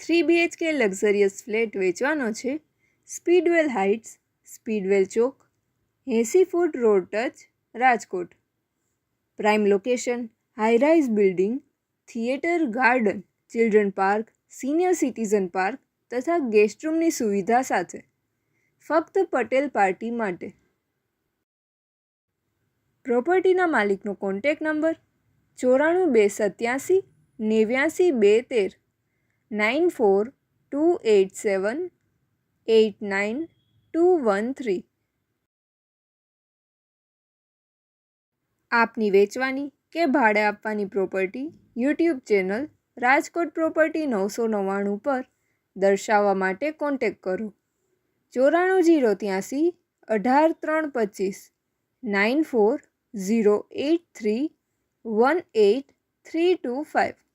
3 BHK luxurious flat વેચવાનો છે. Speedwell heights, Speedwell ચોક, 80 foot road touch, Rajkot. Prime location, high-rise building, theatre, garden, children park, senior citizen park તથા ગેસ્ટરૂમની સુવિધા સાથે. ફક્ત Patel party માટે. પ્રોપર્ટીના માલિકનો કોન્ટેક્ટ નંબર 94 287 89 213 89213. આપની વેચવાની કે ભાડે આપવાની property YouTube channel Rajkot property 999 પર દર્શાવવા માટે કોન્ટેક્ટ કરો. 94 083 18 325 94 083 18325.